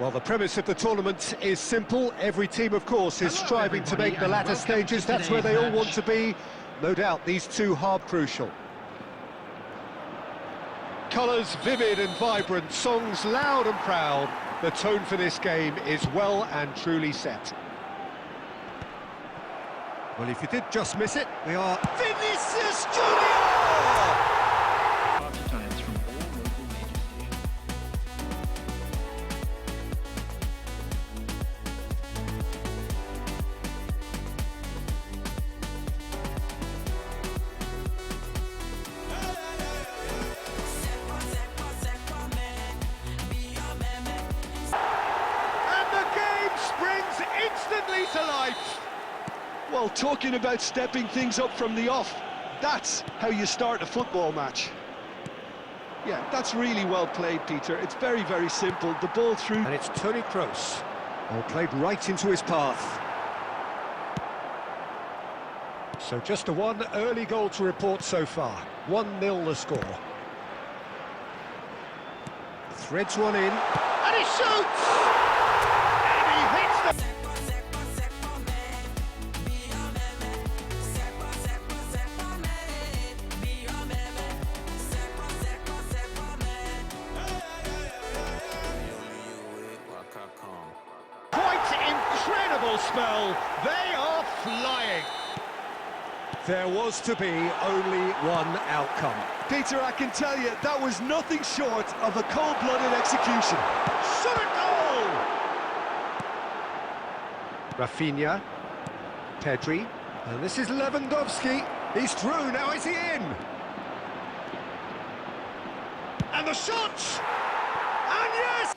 Well, the premise of the tournament is simple. Every team, of course, is striving to make the latter stages. That's where they all want to be. No doubt, these two are crucial. Colours vivid and vibrant, songs loud and proud. The tone for this game is well and truly set. Well, if you did just miss it, we are Vinicius Junior! Times from all local major stations. And the game springs instantly to life. Well, talking about stepping things up from the off, that's how you start a football match. Yeah, that's really well played, Peter. It's very, very simple. The ball through... And it's Toni Kroos. All played right into his path. So just a one early goal to report so far. 1-0 the score. Threads one in. And he shoots! And he hits the... Incredible spell. They are flying. There was to be only one outcome. Peter, I can tell you, that was nothing short of a cold-blooded execution. Shot a goal! Rafinha, Pedri, and this is Lewandowski. He's through, now is he in? And the shot! And yes!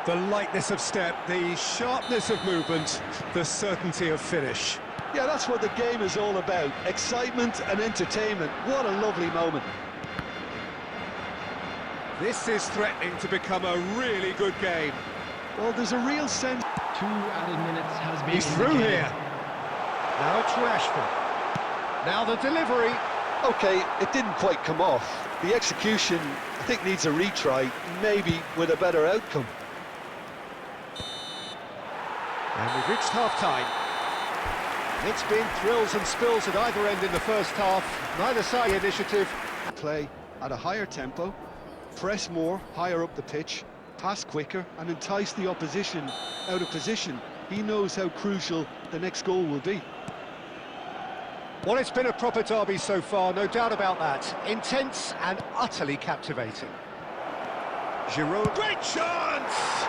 The lightness of step, the sharpness of movement, the certainty of finish. Yeah, that's what the game is all about. Excitement and entertainment. What a lovely moment. This is threatening to become a really good game. Well, there's a real sense... 2 added minutes has been He's through here. Now it's Rashford. Now the delivery. Okay, it didn't quite come off. The execution, I think, needs a retry, maybe with a better outcome. And we've reached half-time. It's been thrills and spills at either end in the first half. Neither side initiative. Play at a higher tempo, press more, higher up the pitch, pass quicker, and entice the opposition out of position. He knows how crucial the next goal will be. Well, it's been a proper derby so far, no doubt about that. Intense and utterly captivating. Giroud. Great chance!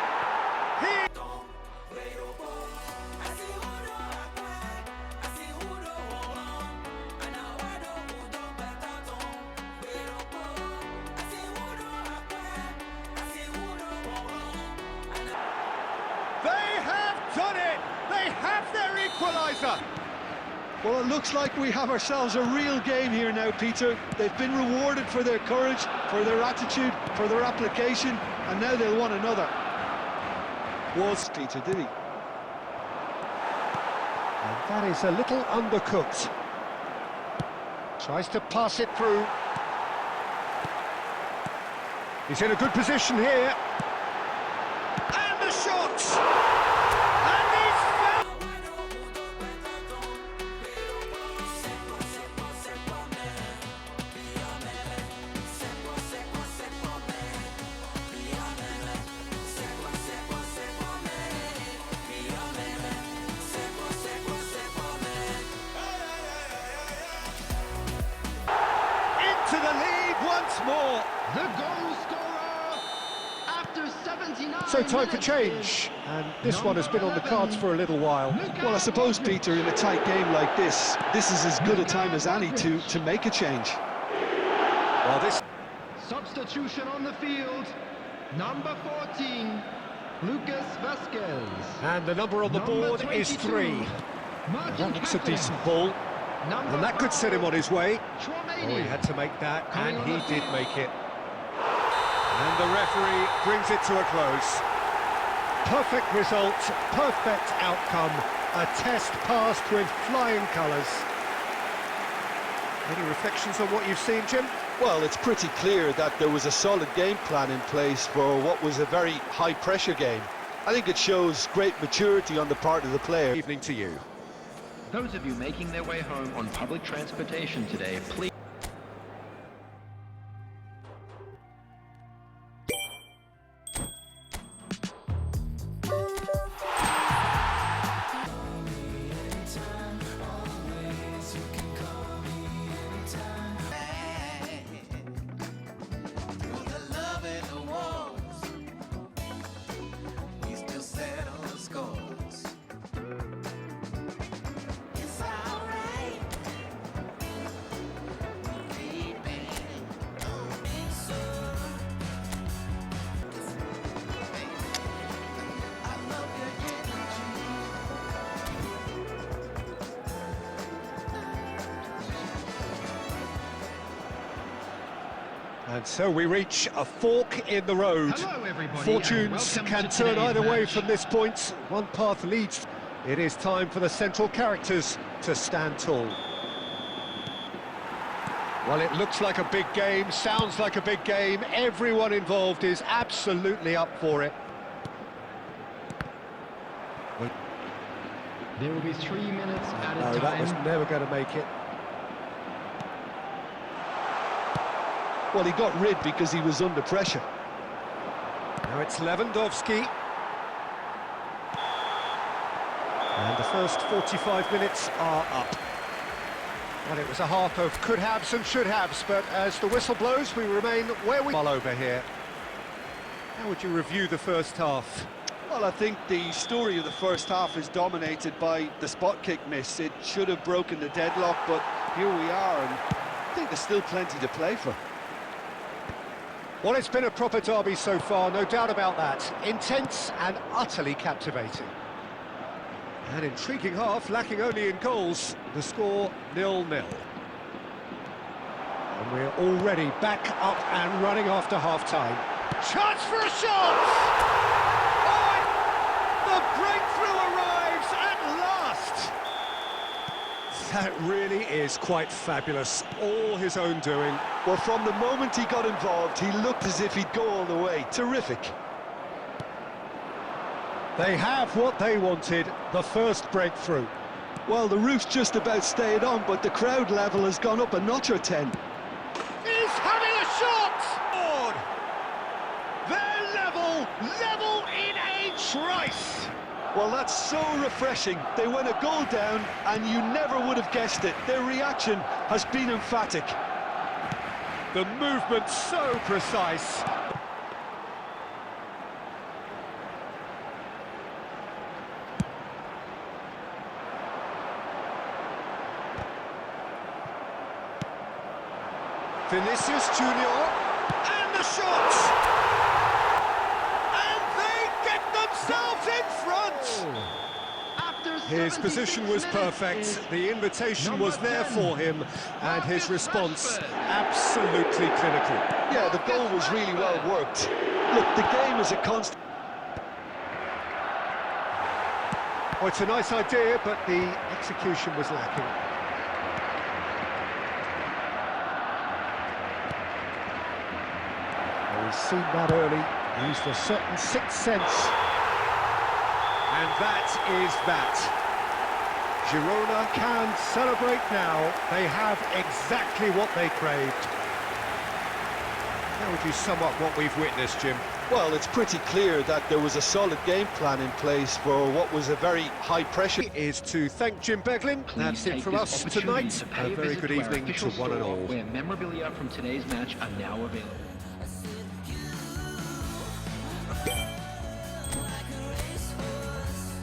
They have done it! They have their equaliser! Well, it looks like we have ourselves a real game here now, Peter. They've been rewarded for their courage, for their attitude, for their application, and now they'll want another. Was Peter, did he? And that is a little undercooked. Tries to pass it through. He's in a good position here. And the shot! And he's found... Into the lead once more. The goal scorer after 79 So time for minutes change, and this one has been on the cards for a little while. Well, I suppose, Peter, in a tight game like this is as good a time as any to make a change. Well, this... Substitution on the field, number 14, Lucas Vasquez. And the number on the board is 3. That looks a decent ball, and that could set him on his way. Oh, he had to make that, and he did make it. And the referee brings it to a close. Perfect result, perfect outcome, a test passed with flying colours. Any reflections on what you've seen, Jim? Well, it's pretty clear that there was a solid game plan in place for what was a very high-pressure game. I think it shows great maturity on the part of the player. Evening to you. Those of you making their way home on public transportation today, please. And so we reach a fork in the road. Hello, everybody, Fortunes and welcome can to turn today's either way match. from this point. One path leads. It is time for the central characters to stand tall. Well, it looks like a big game, sounds like a big game. Everyone involved is absolutely up for it. There will be 3 minutes at a No, time. that was never going to make it. Well, he got rid because he was under pressure. Now it's Lewandowski. And the first 45 minutes are up. Well, it was a half of could-haves and should-haves, but as the whistle blows, we remain where we are over here. How would you review the first half? Well, I think the story of the first half is dominated by the spot kick miss. It should have broken the deadlock, but here we are, and I think there's still plenty to play for. Well, it's been a proper derby so far, no doubt about that. Intense and utterly captivating. An intriguing half, lacking only in goals. The score 0-0. And we're already back up and running after half-time. Chance for a shot! Oh, the breakthrough arrives at last! That really is quite fabulous. All his own doing. Well, from the moment he got involved, he looked as if he'd go all the way. Terrific. They have what they wanted, the first breakthrough. Well, the roof's just about stayed on, but the crowd level has gone up a notch or 10. He's having a shot! They're level in a trice! Well, that's so refreshing. They went a goal down, and you never would have guessed it. Their reaction has been emphatic. The movement so precise. Vinicius Junior, and the shot! And they get themselves in front! After His 76 position was minutes perfect, is the invitation number was there 10, for him, and his Marcus response Rashford. absolutely clinical. Yeah, the goal was really well worked. Look, the game is a constant. Oh, it's a nice idea, but the execution was lacking. Well, we've seen that early, used a certain sixth sense. And that is that. Girona can celebrate now. They have exactly what they craved. How would you sum up what we've witnessed, Jim? Well, it's pretty clear that there was a solid game plan in place for what was a very high pressure. Is to thank Jim Beglin. Please That's it take from this us opportunity tonight. to pay A very visit good to our evening to official one and store, all. where memorabilia from today's match are now available. Like a racehorse.